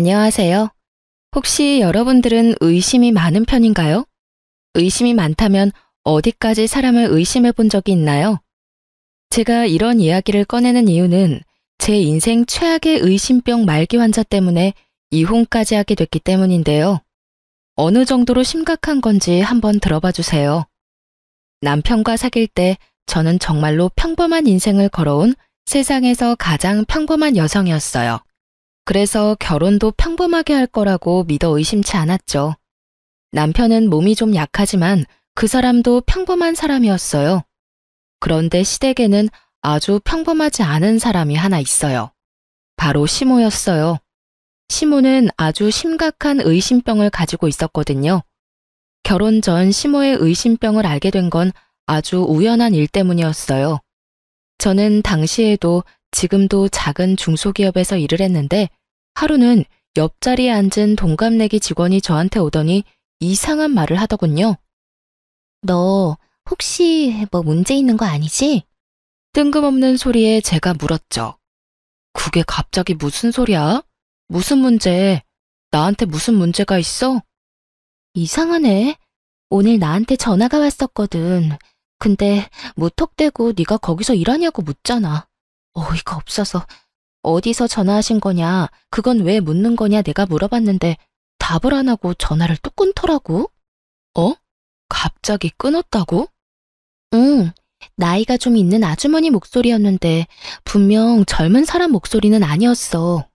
안녕하세요. 혹시 여러분들은 의심이 많은 편인가요? 의심이 많다면 어디까지 사람을 의심해 본 적이 있나요? 제가 이런 이야기를 꺼내는 이유는 제 인생 최악의 의심병 말기 환자 때문에 이혼까지 하게 됐기 때문인데요. 어느 정도로 심각한 건지 한번 들어봐 주세요. 남편과 사귈 때 저는 정말로 평범한 인생을 걸어온 세상에서 가장 평범한 여성이었어요. 그래서 결혼도 평범하게 할 거라고 믿어 의심치 않았죠. 남편은 몸이 좀 약하지만 그 사람도 평범한 사람이었어요. 그런데 시댁에는 아주 평범하지 않은 사람이 하나 있어요. 바로 시모였어요. 시모는 아주 심각한 의심병을 가지고 있었거든요. 결혼 전 시모의 의심병을 알게 된 건 아주 우연한 일 때문이었어요. 저는 당시에도 지금도 작은 중소기업에서 일을 했는데 하루는 옆자리에 앉은 동갑내기 직원이 저한테 오더니 이상한 말을 하더군요. 너 혹시 뭐 문제 있는 거 아니지? 뜬금없는 소리에 제가 물었죠. 그게 갑자기 무슨 소리야? 무슨 문제? 나한테 무슨 문제가 있어? 이상하네. 오늘 나한테 전화가 왔었거든. 근데 무턱대고 네가 거기서 일하냐고 묻잖아. 어이가 없어서 어디서 전화하신 거냐, 그건 왜 묻는 거냐 내가 물어봤는데 답을 안 하고 전화를 또 끊더라고. 어? 갑자기 끊었다고? 응, 나이가 좀 있는 아주머니 목소리였는데 분명 젊은 사람 목소리는 아니었어.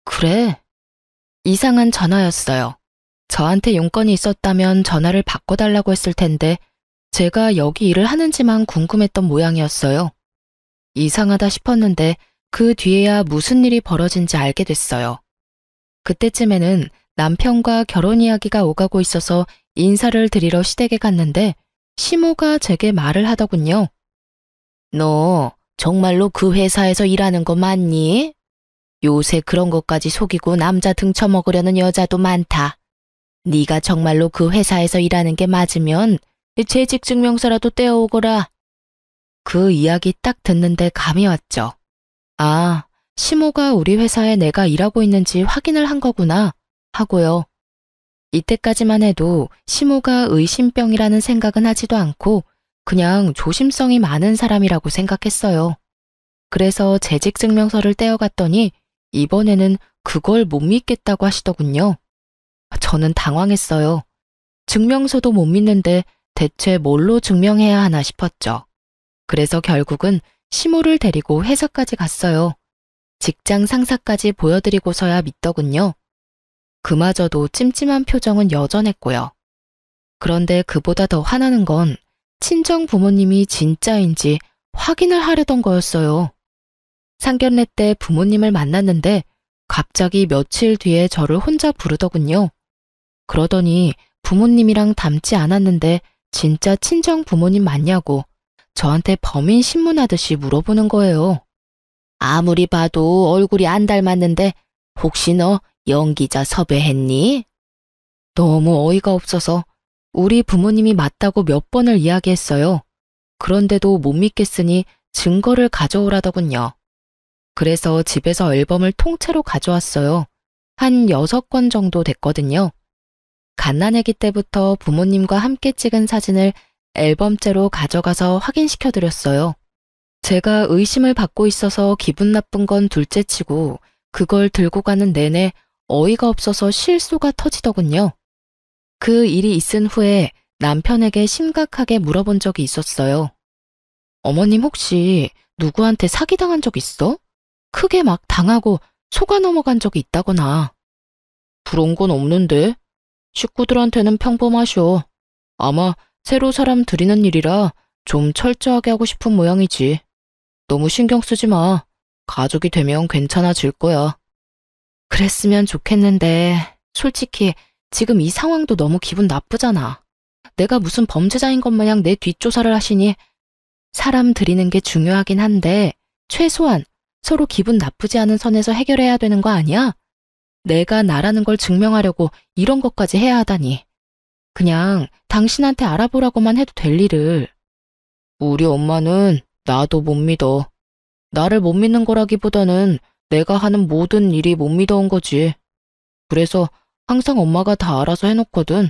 그래? 이상한 전화였어요. 저한테 용건이 있었다면 전화를 바꿔달라고 했을 텐데 제가 여기 일을 하는지만 궁금했던 모양이었어요. 이상하다 싶었는데 그 뒤에야 무슨 일이 벌어진지 알게 됐어요. 그때쯤에는 남편과 결혼 이야기가 오가고 있어서 인사를 드리러 시댁에 갔는데 시모가 제게 말을 하더군요. 너 정말로 그 회사에서 일하는 거 맞니? 요새 그런 것까지 속이고 남자 등쳐먹으려는 여자도 많다. 네가 정말로 그 회사에서 일하는 게 맞으면 재직증명서라도 떼어오거라. 그 이야기 딱 듣는데 감이 왔죠. 아, 시모가 우리 회사에 내가 일하고 있는지 확인을 한 거구나 하고요. 이때까지만 해도 시모가 의심병이라는 생각은 하지도 않고 그냥 조심성이 많은 사람이라고 생각했어요. 그래서 재직증명서를 떼어갔더니 이번에는 그걸 못 믿겠다고 하시더군요. 저는 당황했어요. 증명서도 못 믿는데 대체 뭘로 증명해야 하나 싶었죠. 그래서 결국은 시모를 데리고 회사까지 갔어요. 직장 상사까지 보여드리고서야 믿더군요. 그마저도 찜찜한 표정은 여전했고요. 그런데 그보다 더 화나는 건 친정 부모님이 진짜인지 확인을 하려던 거였어요. 상견례 때 부모님을 만났는데 갑자기 며칠 뒤에 저를 혼자 부르더군요. 그러더니 부모님이랑 닮지 않았는데 진짜 친정 부모님 맞냐고 저한테 범인 신문하듯이 물어보는 거예요. 아무리 봐도 얼굴이 안 닮았는데 혹시 너 연기자 섭외했니? 너무 어이가 없어서 우리 부모님이 맞다고 몇 번을 이야기했어요. 그런데도 못 믿겠으니 증거를 가져오라더군요. 그래서 집에서 앨범을 통째로 가져왔어요. 한 6권 정도 됐거든요. 갓난아기 때부터 부모님과 함께 찍은 사진을 앨범째로 가져가서 확인시켜드렸어요. 제가 의심을 받고 있어서 기분 나쁜 건 둘째치고 그걸 들고 가는 내내 어이가 없어서 실소가 터지더군요. 그 일이 있은 후에 남편에게 심각하게 물어본 적이 있었어요. 어머님 혹시 누구한테 사기당한 적 있어? 크게 막 당하고 속아 넘어간 적이 있다거나. 그런 건 없는데? 식구들한테는 평범하셔. 아마 새로 사람 들이는 일이라 좀 철저하게 하고 싶은 모양이지. 너무 신경 쓰지 마. 가족이 되면 괜찮아질 거야. 그랬으면 좋겠는데 솔직히 지금 이 상황도 너무 기분 나쁘잖아. 내가 무슨 범죄자인 것 마냥 내 뒷조사를 하시니 사람 들이는 게 중요하긴 한데 최소한 서로 기분 나쁘지 않은 선에서 해결해야 되는 거 아니야? 내가 나라는 걸 증명하려고 이런 것까지 해야 하다니. 그냥 당신한테 알아보라고만 해도 될 일을. 우리 엄마는 나도 못 믿어. 나를 못 믿는 거라기보다는 내가 하는 모든 일이 못 믿어온 거지. 그래서 항상 엄마가 다 알아서 해놓거든.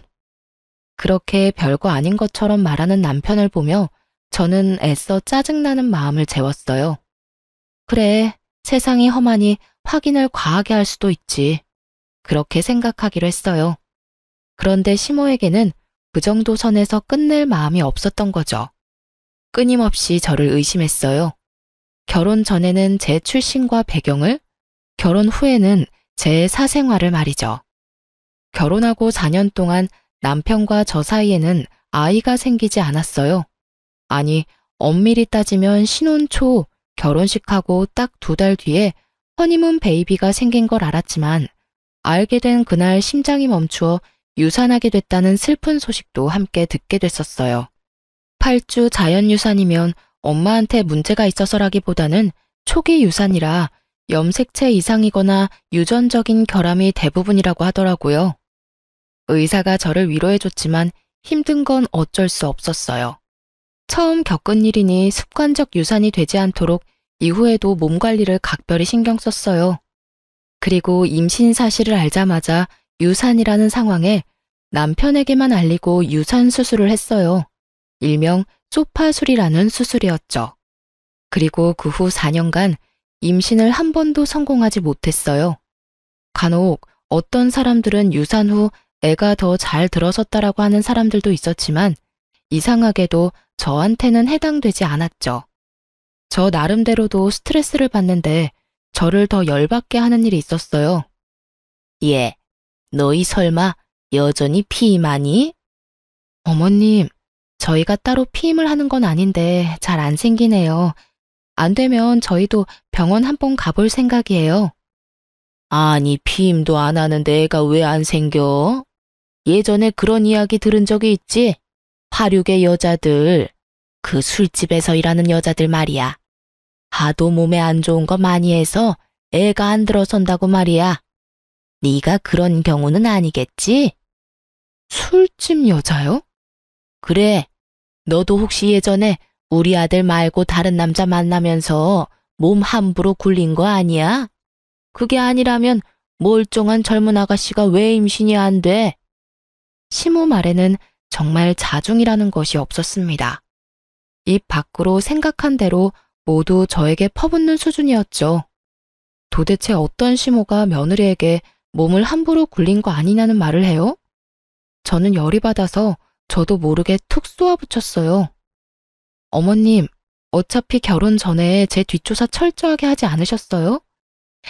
그렇게 별거 아닌 것처럼 말하는 남편을 보며 저는 애써 짜증나는 마음을 재웠어요. 그래, 세상이 험하니 확인을 과하게 할 수도 있지. 그렇게 생각하기로 했어요. 그런데 시모에게는 그 정도 선에서 끝낼 마음이 없었던 거죠. 끊임없이 저를 의심했어요. 결혼 전에는 제 출신과 배경을, 결혼 후에는 제 사생활을 말이죠. 결혼하고 4년 동안 남편과 저 사이에는 아이가 생기지 않았어요. 아니, 엄밀히 따지면 신혼 초 결혼식하고 딱 2달 뒤에 허니문 베이비가 생긴 걸 알았지만 알게 된 그날 심장이 멈추어 유산하게 됐다는 슬픈 소식도 함께 듣게 됐었어요. 8주 자연유산이면 엄마한테 문제가 있어서라기보다는 초기 유산이라 염색체 이상이거나 유전적인 결함이 대부분이라고 하더라고요. 의사가 저를 위로해줬지만 힘든 건 어쩔 수 없었어요. 처음 겪은 일이니 습관적 유산이 되지 않도록 이후에도 몸 관리를 각별히 신경 썼어요. 그리고 임신 사실을 알자마자 유산이라는 상황에 남편에게만 알리고 유산 수술을 했어요. 일명 소파술이라는 수술이었죠. 그리고 그 후 4년간 임신을 한 번도 성공하지 못했어요. 간혹 어떤 사람들은 유산 후 애가 더 잘 들어섰다라고 하는 사람들도 있었지만 이상하게도 저한테는 해당되지 않았죠. 저 나름대로도 스트레스를 받는데 저를 더 열받게 하는 일이 있었어요. 예, 너희 설마 여전히 피임하니? 어머님, 저희가 따로 피임을 하는 건 아닌데 잘 안 생기네요. 안 되면 저희도 병원 한번 가볼 생각이에요. 아니, 피임도 안 하는데 애가 왜 안 생겨? 예전에 그런 이야기 들은 적이 있지? 화류계 여자들, 그 술집에서 일하는 여자들 말이야. 하도 몸에 안 좋은 거 많이 해서 애가 안 들어선다고 말이야. 네가 그런 경우는 아니겠지? 술집 여자요? 그래, 너도 혹시 예전에 우리 아들 말고 다른 남자 만나면서 몸 함부로 굴린 거 아니야? 그게 아니라면 멀쩡한 젊은 아가씨가 왜 임신이 안 돼? 시모 말에는 정말 자중이라는 것이 없었습니다. 입 밖으로 생각한 대로 모두 저에게 퍼붓는 수준이었죠. 도대체 어떤 시모가 며느리에게 몸을 함부로 굴린 거 아니냐는 말을 해요? 저는 열이 받아서 저도 모르게 툭 쏘아붙였어요. 어머님, 어차피 결혼 전에 제 뒷조사 철저하게 하지 않으셨어요?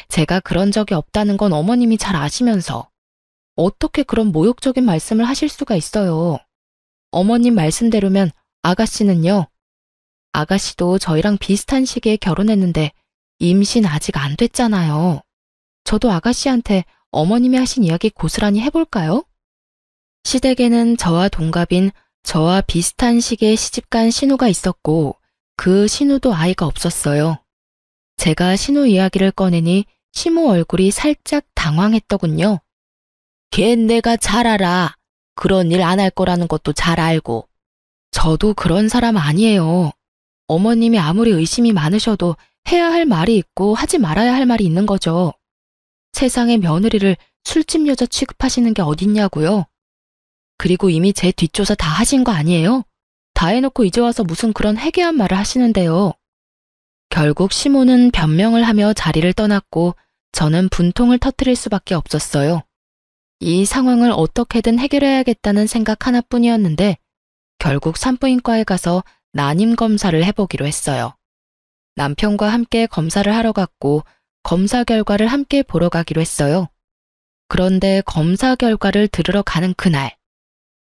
제가 그런 적이 없다는 건 어머님이 잘 아시면서 어떻게 그런 모욕적인 말씀을 하실 수가 있어요. 어머님 말씀대로면 아가씨는요? 아가씨도 저희랑 비슷한 시기에 결혼했는데 임신 아직 안 됐잖아요. 저도 아가씨한테 어머님이 하신 이야기 고스란히 해볼까요? 시댁에는 저와 동갑인 저와 비슷한 시기에 시집간 신우가 있었고 그 신우도 아이가 없었어요. 제가 신우 이야기를 꺼내니 시모 얼굴이 살짝 당황했더군요. 걘 내가 잘 알아. 그런 일 안 할 거라는 것도 잘 알고. 저도 그런 사람 아니에요. 어머님이 아무리 의심이 많으셔도 해야 할 말이 있고 하지 말아야 할 말이 있는 거죠. 세상에 며느리를 술집 여자 취급하시는 게 어딨냐고요. 그리고 이미 제 뒷조사 다 하신 거 아니에요? 다 해놓고 이제 와서 무슨 그런 해괴한 말을 하시는데요. 결국 시모는 변명을 하며 자리를 떠났고 저는 분통을 터뜨릴 수밖에 없었어요. 이 상황을 어떻게든 해결해야겠다는 생각 하나뿐이었는데 결국 산부인과에 가서 난임 검사를 해보기로 했어요. 남편과 함께 검사를 하러 갔고 검사 결과를 함께 보러 가기로 했어요. 그런데 검사 결과를 들으러 가는 그날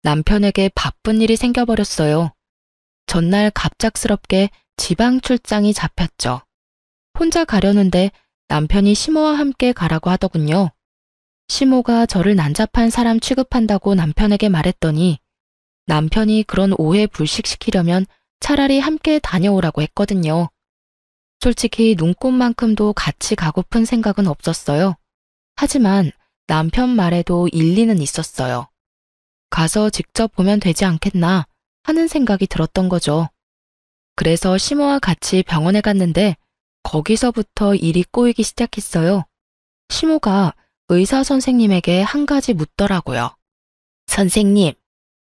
남편에게 바쁜 일이 생겨버렸어요. 전날 갑작스럽게 지방 출장이 잡혔죠. 혼자 가려는데 남편이 시모와 함께 가라고 하더군요. 시모가 저를 난잡한 사람 취급한다고 남편에게 말했더니 남편이 그런 오해 불식시키려면 차라리 함께 다녀오라고 했거든요. 솔직히 눈꽃만큼도 같이 가고픈 생각은 없었어요. 하지만 남편 말에도 일리는 있었어요. 가서 직접 보면 되지 않겠나 하는 생각이 들었던 거죠. 그래서 시모와 같이 병원에 갔는데 거기서부터 일이 꼬이기 시작했어요. 시모가 의사 선생님에게 한 가지 묻더라고요. 선생님,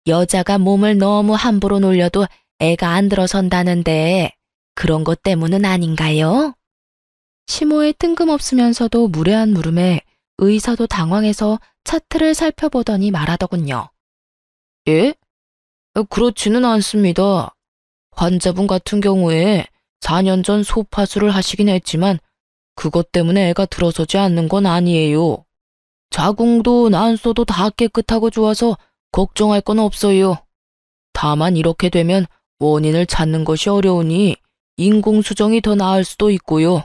여자가 몸을 너무 함부로 놀려도 애가 안 들어선다는데 그런 것 때문은 아닌가요? 시모의 뜬금없으면서도 무례한 물음에 의사도 당황해서 차트를 살펴보더니 말하더군요. 예? 그렇지는 않습니다. 환자분 같은 경우에 4년 전 소파술을 하시긴 했지만 그것 때문에 애가 들어서지 않는 건 아니에요. 자궁도 난소도 다 깨끗하고 좋아서 걱정할 건 없어요. 다만 이렇게 되면 원인을 찾는 것이 어려우니 인공수정이 더 나을 수도 있고요.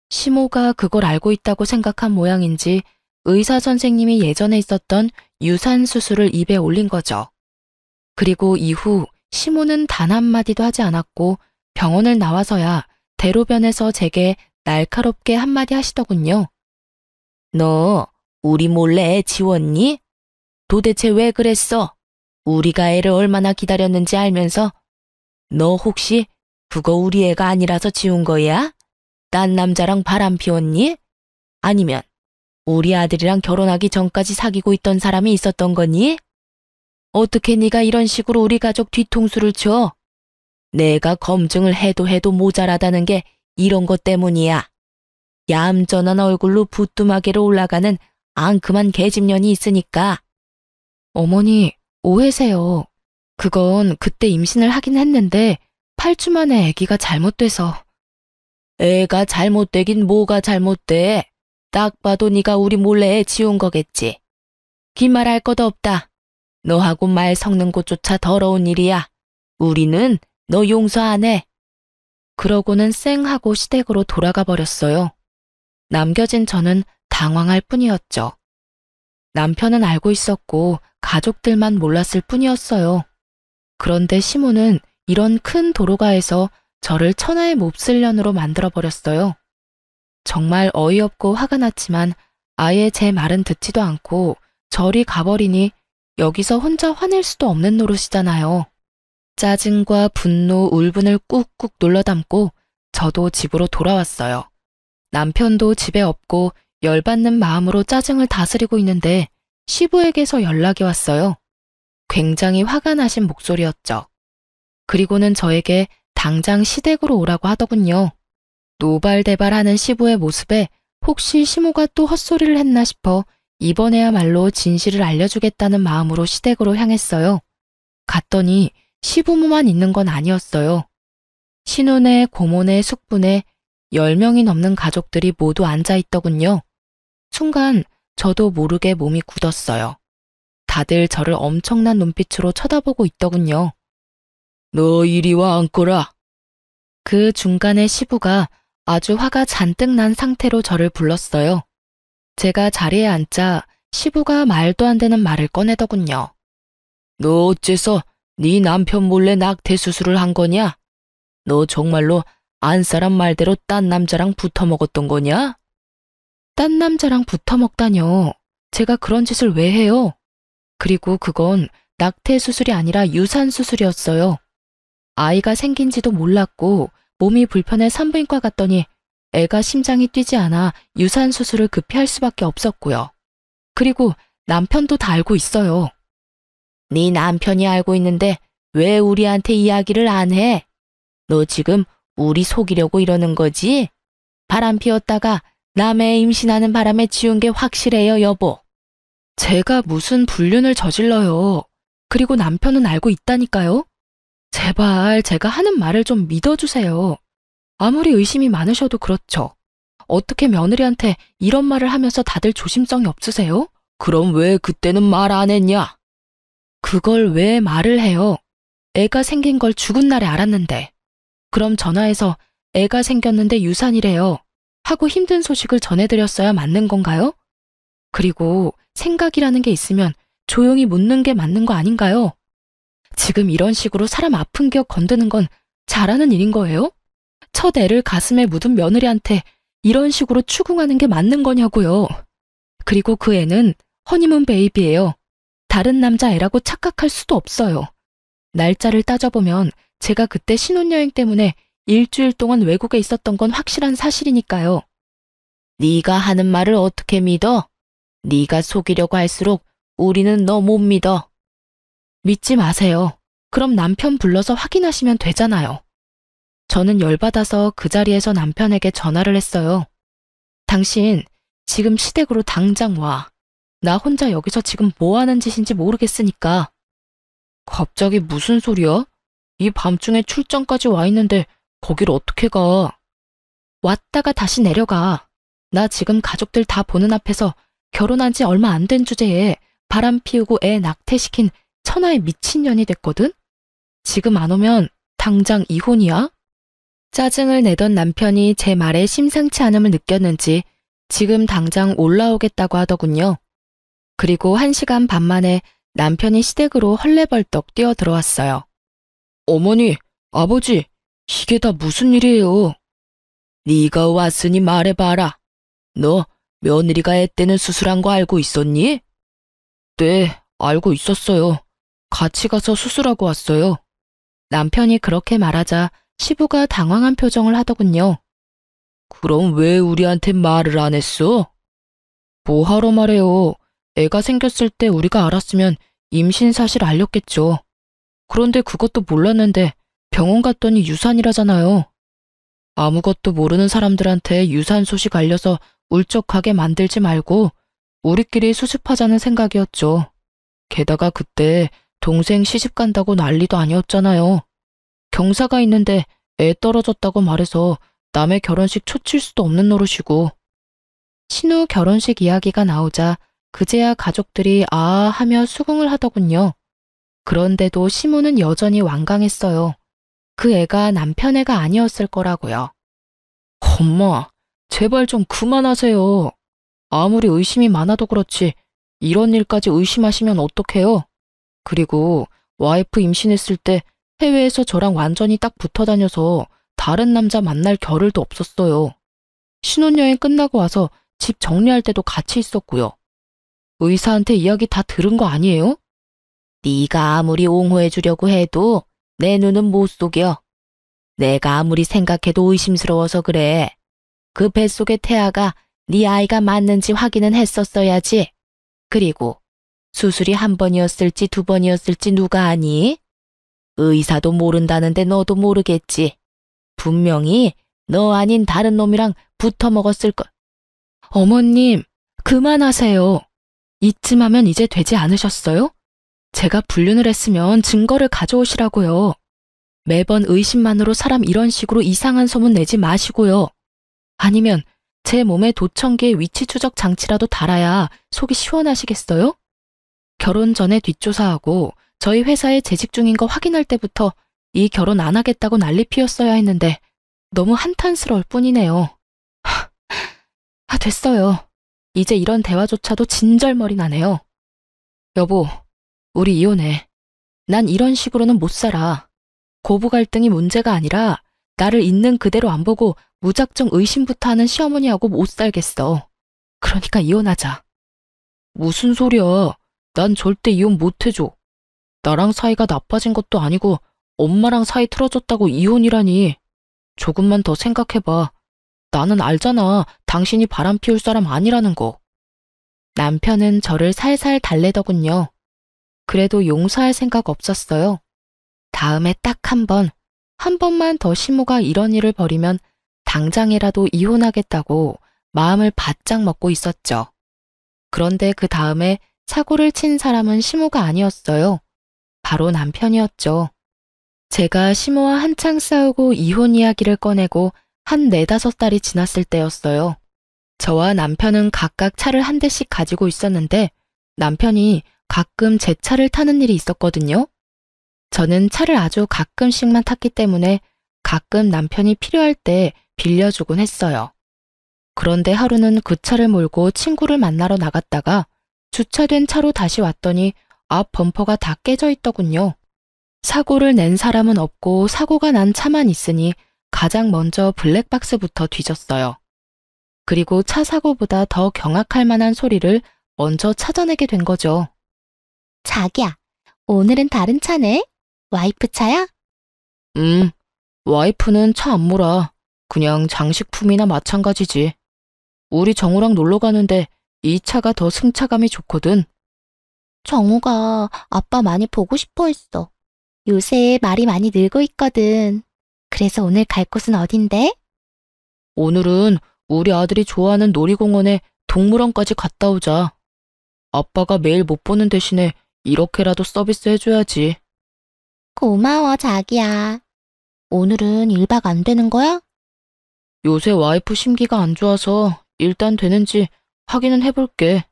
시모가 그걸 알고 있다고 생각한 모양인지 의사 선생님이 예전에 있었던 유산 수술을 입에 올린 거죠. 그리고 이후 시모는 단 한마디도 하지 않았고 병원을 나와서야 대로변에서 제게 날카롭게 한마디 하시더군요. 너 우리 몰래 애 지웠니? 도대체 왜 그랬어? 우리가 애를 얼마나 기다렸는지 알면서 너 혹시 그거 우리 애가 아니라서 지운 거야? 딴 남자랑 바람 피웠니? 아니면 우리 아들이랑 결혼하기 전까지 사귀고 있던 사람이 있었던 거니? 어떻게 네가 이런 식으로 우리 가족 뒤통수를 쳐? 내가 검증을 해도 모자라다는 게 이런 것 때문이야. 얌전한 얼굴로 부뚜마개로 올라가는 앙큼한 계집년이 있으니까. 어머니, 오해세요. 그건 그때 임신을 하긴 했는데 8주 만에 아기가 잘못돼서. 애가 잘못되긴 뭐가 잘못돼. 딱 봐도 네가 우리 몰래 애 지운 거겠지. 긴 말할 것도 없다. 너하고 말 섞는 것조차 더러운 일이야. 우리는 너 용서 안 해. 그러고는 쌩하고 시댁으로 돌아가 버렸어요. 남겨진 저는 당황할 뿐이었죠. 남편은 알고 있었고 가족들만 몰랐을 뿐이었어요. 그런데 시모는 이런 큰 도로가에서 저를 천하의 몹쓸년으로 만들어버렸어요. 정말 어이없고 화가 났지만 아예 제 말은 듣지도 않고 저리 가버리니 여기서 혼자 화낼 수도 없는 노릇이잖아요. 짜증과 분노, 울분을 꾹꾹 눌러 담고 저도 집으로 돌아왔어요. 남편도 집에 없고 열받는 마음으로 짜증을 다스리고 있는데 시부에게서 연락이 왔어요. 굉장히 화가 나신 목소리였죠. 그리고는 저에게 당장 시댁으로 오라고 하더군요. 노발대발하는 시부의 모습에 혹시 시모가 또 헛소리를 했나 싶어 이번에야말로 진실을 알려주겠다는 마음으로 시댁으로 향했어요. 갔더니 시부모만 있는 건 아니었어요. 신혼에, 고모네, 숙부네 10명이 넘는 가족들이 모두 앉아있더군요. 순간 저도 모르게 몸이 굳었어요. 다들 저를 엄청난 눈빛으로 쳐다보고 있더군요. 너 이리 와 앉거라. 그 중간에 시부가 아주 화가 잔뜩 난 상태로 저를 불렀어요. 제가 자리에 앉자 시부가 말도 안 되는 말을 꺼내더군요. 너 어째서 네 남편 몰래 낙태 수술을 한 거냐? 너 정말로 안 사람 말대로 딴 남자랑 붙어 먹었던 거냐? 딴 남자랑 붙어 먹다뇨. 제가 그런 짓을 왜 해요? 그리고 그건 낙태 수술이 아니라 유산 수술이었어요. 아이가 생긴지도 몰랐고 몸이 불편해 산부인과 갔더니 애가 심장이 뛰지 않아 유산 수술을 급히 할 수밖에 없었고요. 그리고 남편도 다 알고 있어요. 네 남편이 알고 있는데 왜 우리한테 이야기를 안 해? 너 지금 우리 속이려고 이러는 거지? 바람 피웠다가 남의 임신하는 바람에 지운 게 확실해요, 여보. 제가 무슨 불륜을 저질러요. 그리고 남편은 알고 있다니까요. 제발 제가 하는 말을 좀 믿어주세요. 아무리 의심이 많으셔도 그렇죠. 어떻게 며느리한테 이런 말을 하면서 다들 조심성이 없으세요? 그럼 왜 그때는 말 안 했냐? 그걸 왜 말을 해요? 애가 생긴 걸 죽은 날에 알았는데. 그럼 전화해서 애가 생겼는데 유산이래요 하고 힘든 소식을 전해드렸어야 맞는 건가요? 그리고 생각이라는 게 있으면 조용히 묻는 게 맞는 거 아닌가요? 지금 이런 식으로 사람 아픈 기억 건드는 건 잘하는 일인 거예요? 첫 애를 가슴에 묻은 며느리한테 이런 식으로 추궁하는 게 맞는 거냐고요. 그리고 그 애는 허니문 베이비예요. 다른 남자 애라고 착각할 수도 없어요. 날짜를 따져보면 제가 그때 신혼여행 때문에 일주일 동안 외국에 있었던 건 확실한 사실이니까요. 네가 하는 말을 어떻게 믿어? 네가 속이려고 할수록 우리는 너 못 믿어. 믿지 마세요. 그럼 남편 불러서 확인하시면 되잖아요. 저는 열받아서 그 자리에서 남편에게 전화를 했어요. 당신 지금 시댁으로 당장 와. 나 혼자 여기서 지금 뭐 하는 짓인지 모르겠으니까. 갑자기 무슨 소리야? 이 밤중에 출장까지 와 있는데 거길 어떻게 가? 왔다가 다시 내려가. 나 지금 가족들 다 보는 앞에서 결혼한 지 얼마 안 된 주제에 바람 피우고 애 낙태시킨 천하의 미친년이 됐거든? 지금 안 오면 당장 이혼이야? 짜증을 내던 남편이 제 말에 심상치 않음을 느꼈는지 지금 당장 올라오겠다고 하더군요. 그리고 1시간 반 만에 남편이 시댁으로 헐레벌떡 뛰어 들어왔어요. 어머니, 아버지, 이게 다 무슨 일이에요? 네가 왔으니 말해봐라. 너 며느리가 애 때는 수술한 거 알고 있었니? 네, 알고 있었어요. 같이 가서 수술하고 왔어요. 남편이 그렇게 말하자 시부가 당황한 표정을 하더군요. 그럼 왜 우리한테 말을 안 했어? 뭐하러 말해요. 애가 생겼을 때 우리가 알았으면 임신 사실 알렸겠죠. 그런데 그것도 몰랐는데 병원 갔더니 유산이라잖아요. 아무것도 모르는 사람들한테 유산 소식 알려서 울적하게 만들지 말고 우리끼리 수습하자는 생각이었죠. 게다가 그때 동생 시집 간다고 난리도 아니었잖아요. 경사가 있는데 애 떨어졌다고 말해서 남의 결혼식 초칠 수도 없는 노릇이고. 신우 결혼식 이야기가 나오자 그제야 가족들이 아 하며 수긍을 하더군요. 그런데도 시모는 여전히 완강했어요. 그 애가 남편 애가 아니었을 거라고요. 엄마, 제발 좀 그만하세요. 아무리 의심이 많아도 그렇지 이런 일까지 의심하시면 어떡해요? 그리고 와이프 임신했을 때 해외에서 저랑 완전히 딱 붙어 다녀서 다른 남자 만날 겨를도 없었어요. 신혼여행 끝나고 와서 집 정리할 때도 같이 있었고요. 의사한테 이야기 다 들은 거 아니에요? 네가 아무리 옹호해 주려고 해도 내 눈은 못 속여. 내가 아무리 생각해도 의심스러워서 그래. 그 뱃속의 태아가 네 아이가 맞는지 확인은 했었어야지. 그리고 수술이 1번이었을지 2번이었을지 누가 아니? 의사도 모른다는데 너도 모르겠지. 분명히 너 아닌 다른 놈이랑 붙어 먹었을 거. 어머님, 그만하세요. 이쯤 하면 이제 되지 않으셨어요? 제가 불륜을 했으면 증거를 가져오시라고요. 매번 의심만으로 사람 이런 식으로 이상한 소문 내지 마시고요. 아니면 제 몸에 도청기의 위치 추적 장치라도 달아야 속이 시원하시겠어요? 결혼 전에 뒷조사하고 저희 회사에 재직 중인 거 확인할 때부터 이 결혼 안 하겠다고 난리 피웠어야 했는데 너무 한탄스러울 뿐이네요. 됐어요. 이제 이런 대화조차도 진절머리 나네요. 여보, 우리 이혼해. 난 이런 식으로는 못 살아. 고부 갈등이 문제가 아니라 나를 있는 그대로 안 보고 무작정 의심부터 하는 시어머니하고 못 살겠어. 그러니까 이혼하자. 무슨 소리야. 난 절대 이혼 못 해줘. 나랑 사이가 나빠진 것도 아니고 엄마랑 사이 틀어졌다고 이혼이라니. 조금만 더 생각해봐. 나는 알잖아. 당신이 바람 피울 사람 아니라는 거. 남편은 저를 살살 달래더군요. 그래도 용서할 생각 없었어요. 다음에 딱 한 번만 더 시모가 이런 일을 벌이면 당장이라도 이혼하겠다고 마음을 바짝 먹고 있었죠. 그런데 그 다음에 사고를 친 사람은 시모가 아니었어요. 바로 남편이었죠. 제가 시모와 한창 싸우고 이혼 이야기를 꺼내고 한 4~5달이 지났을 때였어요. 저와 남편은 각각 차를 한 대씩 가지고 있었는데 남편이 가끔 제 차를 타는 일이 있었거든요. 저는 차를 아주 가끔씩만 탔기 때문에 가끔 남편이 필요할 때 빌려주곤 했어요. 그런데 하루는 그 차를 몰고 친구를 만나러 나갔다가 주차된 차로 다시 왔더니 앞 범퍼가 다 깨져 있더군요. 사고를 낸 사람은 없고 사고가 난 차만 있으니 가장 먼저 블랙박스부터 뒤졌어요. 그리고 차 사고보다 더 경악할 만한 소리를 먼저 찾아내게 된 거죠. 자기야, 오늘은 다른 차네? 와이프 차야? 와이프는 차 안 몰아. 그냥 장식품이나 마찬가지지. 우리 정우랑 놀러 가는데 이 차가 더 승차감이 좋거든. 정우가 아빠 많이 보고 싶어 했어. 요새 말이 많이 늘고 있거든. 그래서 오늘 갈 곳은 어딘데? 오늘은 우리 아들이 좋아하는 놀이공원에 동물원까지 갔다 오자. 아빠가 매일 못 보는 대신에 이렇게라도 서비스 해줘야지. 고마워, 자기야. 오늘은 1박 안 되는 거야? 요새 와이프 심기가 안 좋아서 일단 되는지 확인은 해볼게.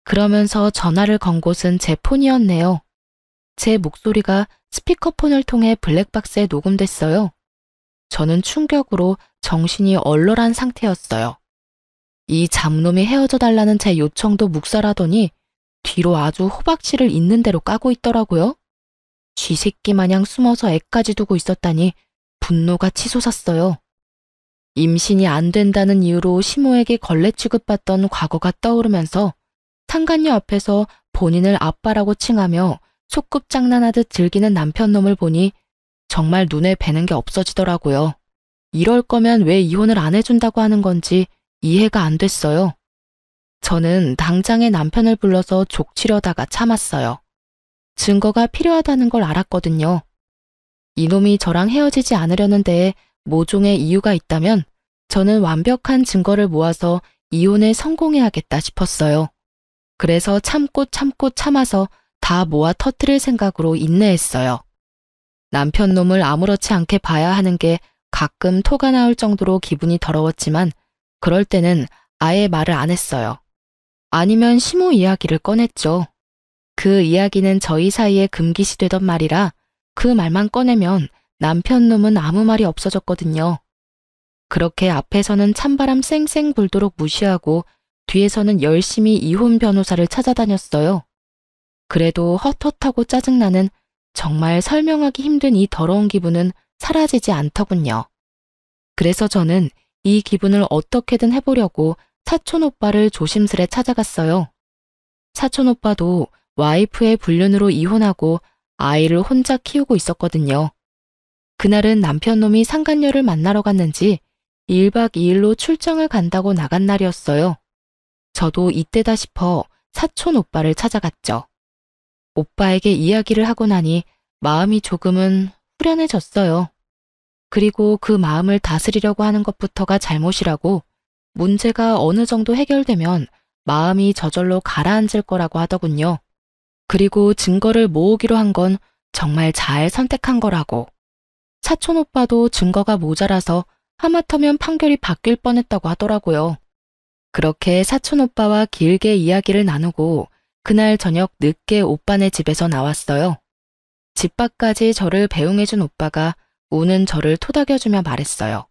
그러면서 전화를 건 곳은 제 폰이었네요. 제 목소리가 스피커폰을 통해 블랙박스에 녹음됐어요. 저는 충격으로 정신이 얼얼한 상태였어요. 이 잡놈이 헤어져 달라는 제 요청도 묵살하더니 뒤로 아주 호박씨를 있는 대로 까고 있더라고요. 쥐새끼 마냥 숨어서 애까지 두고 있었다니 분노가 치솟았어요. 임신이 안 된다는 이유로 시모에게 걸레 취급받던 과거가 떠오르면서 상간녀 앞에서 본인을 아빠라고 칭하며 소꿉장난하듯 즐기는 남편놈을 보니 정말 눈에 뵈는 게 없어지더라고요. 이럴 거면 왜 이혼을 안 해준다고 하는 건지 이해가 안 됐어요. 저는 당장에 남편을 불러서 족치려다가 참았어요. 증거가 필요하다는 걸 알았거든요. 이놈이 저랑 헤어지지 않으려는 데에 모종의 이유가 있다면 저는 완벽한 증거를 모아서 이혼에 성공해야겠다 싶었어요. 그래서 참고 참아서 다 모아 터뜨릴 생각으로 인내했어요. 남편 놈을 아무렇지 않게 봐야 하는 게 가끔 토가 나올 정도로 기분이 더러웠지만 그럴 때는 아예 말을 안 했어요. 아니면 시모 이야기를 꺼냈죠. 그 이야기는 저희 사이에 금기시 되던 말이라 그 말만 꺼내면 남편 놈은 아무 말이 없어졌거든요. 그렇게 앞에서는 찬바람 쌩쌩 불도록 무시하고 뒤에서는 열심히 이혼 변호사를 찾아다녔어요. 그래도 헛헛하고 짜증나는 정말 설명하기 힘든 이 더러운 기분은 사라지지 않더군요. 그래서 저는 이 기분을 어떻게든 해보려고 사촌 오빠를 조심스레 찾아갔어요. 사촌 오빠도 와이프의 불륜으로 이혼하고 아이를 혼자 키우고 있었거든요. 그날은 남편놈이 상간녀를 만나러 갔는지 1박 2일로 출장을 간다고 나간 날이었어요. 저도 이때다 싶어 사촌 오빠를 찾아갔죠. 오빠에게 이야기를 하고 나니 마음이 조금은 후련해졌어요. 그리고 그 마음을 다스리려고 하는 것부터가 잘못이라고 문제가 어느 정도 해결되면 마음이 저절로 가라앉을 거라고 하더군요. 그리고 증거를 모으기로 한 건 정말 잘 선택한 거라고. 사촌 오빠도 증거가 모자라서 하마터면 판결이 바뀔 뻔했다고 하더라고요. 그렇게 사촌 오빠와 길게 이야기를 나누고 그날 저녁 늦게 오빠네 집에서 나왔어요. 집 밖까지 저를 배웅해준 오빠가 우는 저를 토닥여주며 말했어요.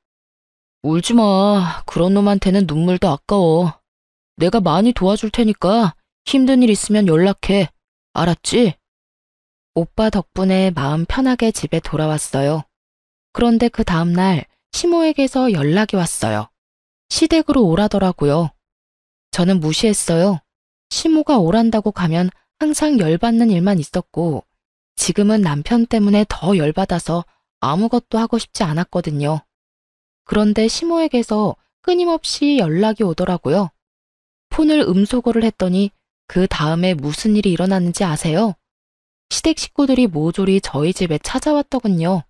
울지 마. 그런 놈한테는 눈물도 아까워. 내가 많이 도와줄 테니까 힘든 일 있으면 연락해. 알았지? 오빠 덕분에 마음 편하게 집에 돌아왔어요. 그런데 그 다음날 시모에게서 연락이 왔어요. 시댁으로 오라더라고요. 저는 무시했어요. 시모가 오란다고 가면 항상 열받는 일만 있었고 지금은 남편 때문에 더 열받아서 아무것도 하고 싶지 않았거든요. 그런데 시모에게서 끊임없이 연락이 오더라고요. 폰을 음소거를 했더니 그 다음에 무슨 일이 일어났는지 아세요? 시댁 식구들이 모조리 저희 집에 찾아왔더군요.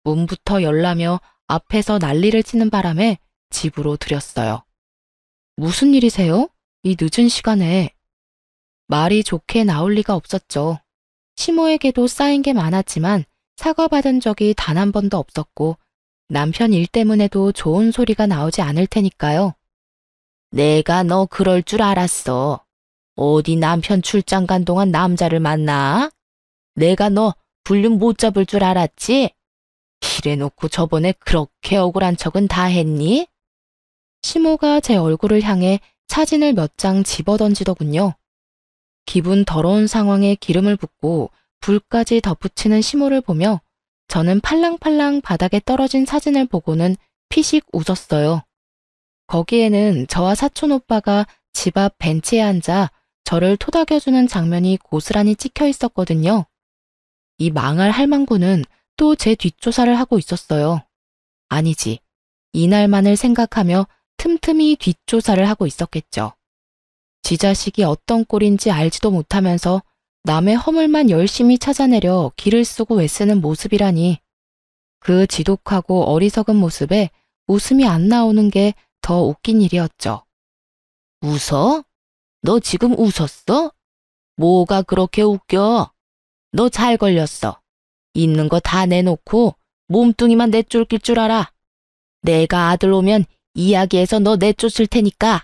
문부터 열라며 앞에서 난리를 치는 바람에 집으로 들였어요. 무슨 일이세요? 이 늦은 시간에. 말이 좋게 나올 리가 없었죠. 시모에게도 쌓인 게 많았지만 사과받은 적이 단 한 번도 없었고 남편 일 때문에도 좋은 소리가 나오지 않을 테니까요. 내가 너 그럴 줄 알았어. 어디 남편 출장 간 동안 남자를 만나? 내가 너 불륜 못 잡을 줄 알았지? 이래놓고 저번에 그렇게 억울한 척은 다 했니? 시모가 제 얼굴을 향해 사진을 몇 장 집어던지더군요. 기분 더러운 상황에 기름을 붓고 불까지 덧붙이는 시모를 보며 저는 팔랑팔랑 바닥에 떨어진 사진을 보고는 피식 웃었어요. 거기에는 저와 사촌 오빠가 집 앞 벤치에 앉아 저를 토닥여주는 장면이 고스란히 찍혀 있었거든요. 이 망할 할망구는 또 제 뒷조사를 하고 있었어요. 아니지, 이날만을 생각하며 틈틈이 뒷조사를 하고 있었겠죠. 지 자식이 어떤 꼴인지 알지도 못하면서 남의 허물만 열심히 찾아내려 기를 쓰고 애쓰는 모습이라니. 그 지독하고 어리석은 모습에 웃음이 안 나오는 게 더 웃긴 일이었죠. 웃어? 너 지금 웃었어? 뭐가 그렇게 웃겨? 너 잘 걸렸어. 있는 거 다 내놓고 몸뚱이만 내쫓길 줄 알아. 내가 아들 오면 이야기해서 너 내쫓을 테니까.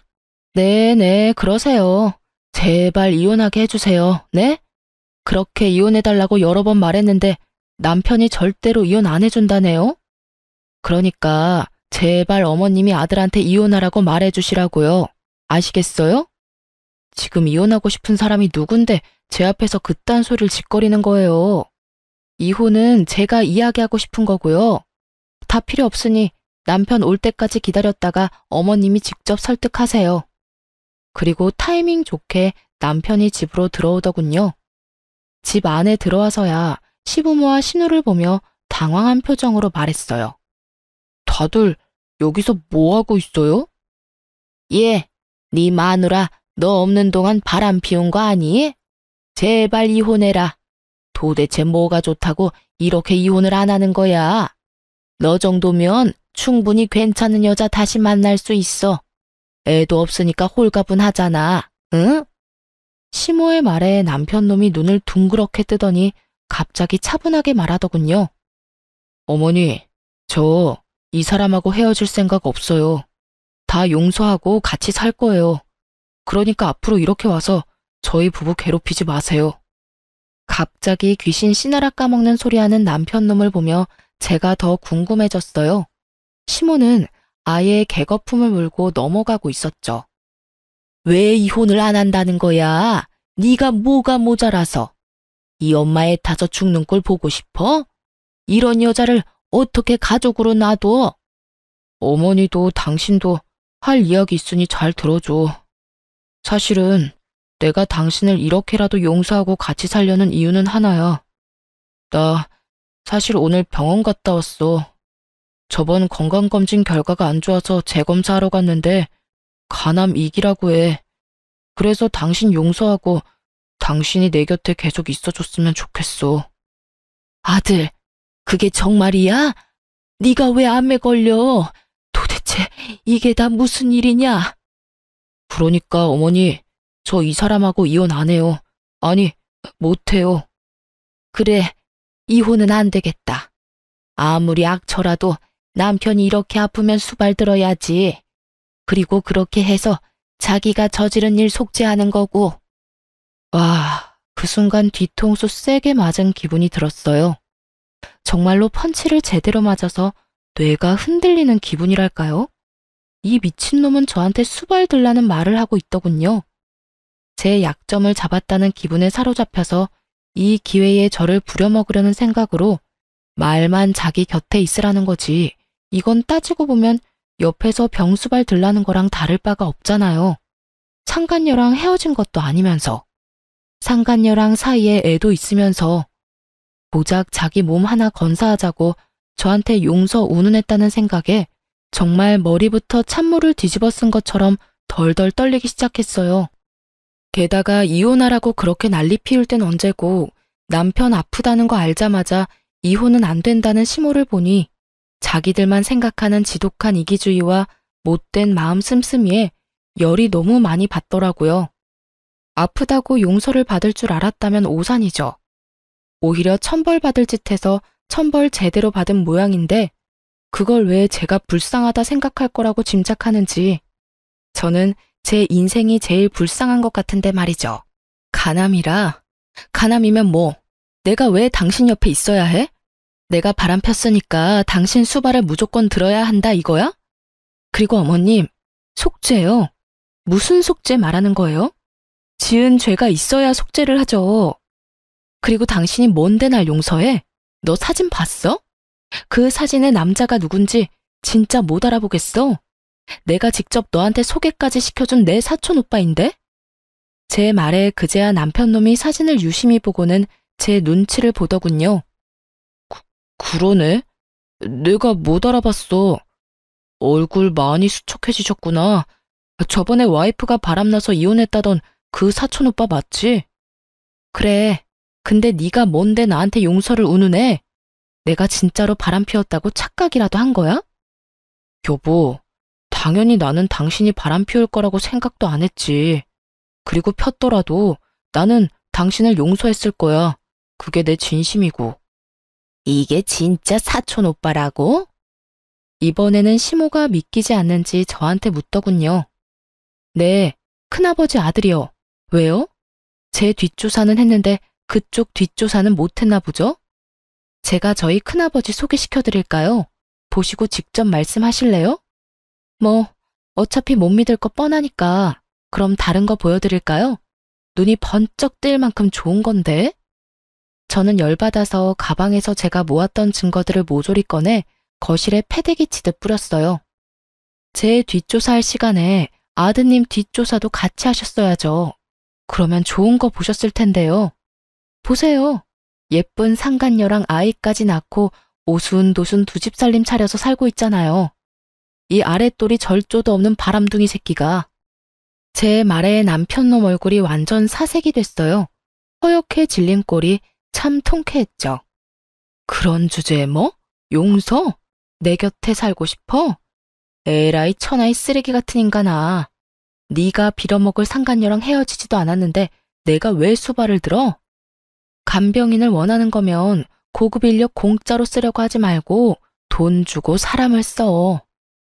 네네, 그러세요. 제발 이혼하게 해주세요. 네? 그렇게 이혼해달라고 여러 번 말했는데 남편이 절대로 이혼 안 해준다네요? 그러니까 제발 어머님이 아들한테 이혼하라고 말해주시라고요. 아시겠어요? 지금 이혼하고 싶은 사람이 누군데 제 앞에서 그딴 소리를 짓거리는 거예요. 이혼은 제가 이야기하고 싶은 거고요. 다 필요 없으니 남편 올 때까지 기다렸다가 어머님이 직접 설득하세요. 그리고 타이밍 좋게 남편이 집으로 들어오더군요. 집 안에 들어와서야 시부모와 신우를 보며 당황한 표정으로 말했어요. 다들 여기서 뭐 하고 있어요? 예, 네 마누라 너 없는 동안 바람 피운 거 아니? 제발 이혼해라. 도대체 뭐가 좋다고 이렇게 이혼을 안 하는 거야? 너 정도면 충분히 괜찮은 여자 다시 만날 수 있어. 애도 없으니까 홀가분하잖아. 응? 시모의 말에 남편 놈이 눈을 둥그렇게 뜨더니 갑자기 차분하게 말하더군요. 어머니, 저 이 사람하고 헤어질 생각 없어요. 다 용서하고 같이 살 거예요. 그러니까 앞으로 이렇게 와서 저희 부부 괴롭히지 마세요. 갑자기 귀신 씨나라 까먹는 소리하는 남편 놈을 보며 제가 더 궁금해졌어요. 시모는 아예 개거품을 물고 넘어가고 있었죠. 왜 이혼을 안 한다는 거야? 네가 뭐가 모자라서. 이 엄마의 타서 죽는 꼴 보고 싶어? 이런 여자를 어떻게 가족으로 놔둬? 어머니도 당신도 할 이야기 있으니 잘 들어줘. 사실은 내가 당신을 이렇게라도 용서하고 같이 살려는 이유는 하나야. 나 사실 오늘 병원 갔다 왔어. 저번 건강검진 결과가 안 좋아서 재검사하러 갔는데 간암 2기라고 해. 그래서 당신 용서하고 당신이 내 곁에 계속 있어줬으면 좋겠어. 아들, 그게 정말이야? 네가 왜 암에 걸려? 도대체 이게 다 무슨 일이냐? 그러니까 어머니, 저 이 사람하고 이혼 안 해요. 아니, 못 해요. 그래, 이혼은 안 되겠다. 아무리 악처라도 남편이 이렇게 아프면 수발 들어야지. 그리고 그렇게 해서 자기가 저지른 일 속죄하는 거고. 와, 그 순간 뒤통수 세게 맞은 기분이 들었어요. 정말로 펀치를 제대로 맞아서 뇌가 흔들리는 기분이랄까요? 이 미친놈은 저한테 수발 들라는 말을 하고 있더군요. 제 약점을 잡았다는 기분에 사로잡혀서 이 기회에 저를 부려먹으려는 생각으로 말만 자기 곁에 있으라는 거지. 이건 따지고 보면 옆에서 병수발 들라는 거랑 다를 바가 없잖아요. 상간녀랑 헤어진 것도 아니면서. 상간녀랑 사이에 애도 있으면서. 고작 자기 몸 하나 건사하자고 저한테 용서 운운했다는 생각에 정말 머리부터 찬물을 뒤집어 쓴 것처럼 덜덜 떨리기 시작했어요. 게다가 이혼하라고 그렇게 난리 피울 땐 언제고 남편 아프다는 거 알자마자 이혼은 안 된다는 시모를 보니 자기들만 생각하는 지독한 이기주의와 못된 마음 씀씀이에 열이 너무 많이 받더라고요. 아프다고 용서를 받을 줄 알았다면 오산이죠. 오히려 천벌받을 짓 해서 천벌 제대로 받은 모양인데 그걸 왜 제가 불쌍하다 생각할 거라고 짐작하는지 저는 제 인생이 제일 불쌍한 것 같은데 말이죠. 간암이라. 간암이면 뭐 내가 왜 당신 옆에 있어야 해? 내가 바람 폈으니까 당신 수발을 무조건 들어야 한다 이거야? 그리고 어머님, 속죄요. 무슨 속죄 말하는 거예요? 지은 죄가 있어야 속죄를 하죠. 그리고 당신이 뭔데 날 용서해? 너 사진 봤어? 그 사진의 남자가 누군지 진짜 못 알아보겠어. 내가 직접 너한테 소개까지 시켜준 내 사촌 오빠인데? 제 말에 그제야 남편놈이 사진을 유심히 보고는 제 눈치를 보더군요. 그러네. 내가 못 알아봤어. 얼굴 많이 수척해지셨구나. 저번에 와이프가 바람나서 이혼했다던 그 사촌 오빠 맞지? 그래. 근데 네가 뭔데 나한테 용서를 운운해? 내가 진짜로 바람 피웠다고 착각이라도 한 거야? 여보, 당연히 나는 당신이 바람 피울 거라고 생각도 안 했지. 그리고 폈더라도 나는 당신을 용서했을 거야. 그게 내 진심이고. 이게 진짜 사촌 오빠라고? 이번에는 시모가 믿기지 않는지 저한테 묻더군요. 네, 큰아버지 아들이요. 왜요? 제 뒷조사는 했는데 그쪽 뒷조사는 못했나 보죠? 제가 저희 큰아버지 소개시켜 드릴까요? 보시고 직접 말씀하실래요? 뭐, 어차피 못 믿을 거 뻔하니까 그럼 다른 거 보여드릴까요? 눈이 번쩍 뜰 만큼 좋은 건데? 저는 열받아서 가방에서 제가 모았던 증거들을 모조리 꺼내 거실에 패대기 치듯 뿌렸어요. 제 뒷조사할 시간에 아드님 뒷조사도 같이 하셨어야죠. 그러면 좋은 거 보셨을 텐데요. 보세요. 예쁜 상간녀랑 아이까지 낳고 오순도순 두 집 살림 차려서 살고 있잖아요. 이 아랫돌이 절조도 없는 바람둥이 새끼가. 제 말에 남편놈 얼굴이 완전 사색이 됐어요. 허옇게 질린 꼴이 참 통쾌했죠. 그런 주제에 뭐? 용서? 내 곁에 살고 싶어? 에라이 천하의 쓰레기 같은 인간아. 네가 빌어먹을 상간녀랑 헤어지지도 않았는데 내가 왜 수발을 들어? 간병인을 원하는 거면 고급 인력 공짜로 쓰려고 하지 말고 돈 주고 사람을 써.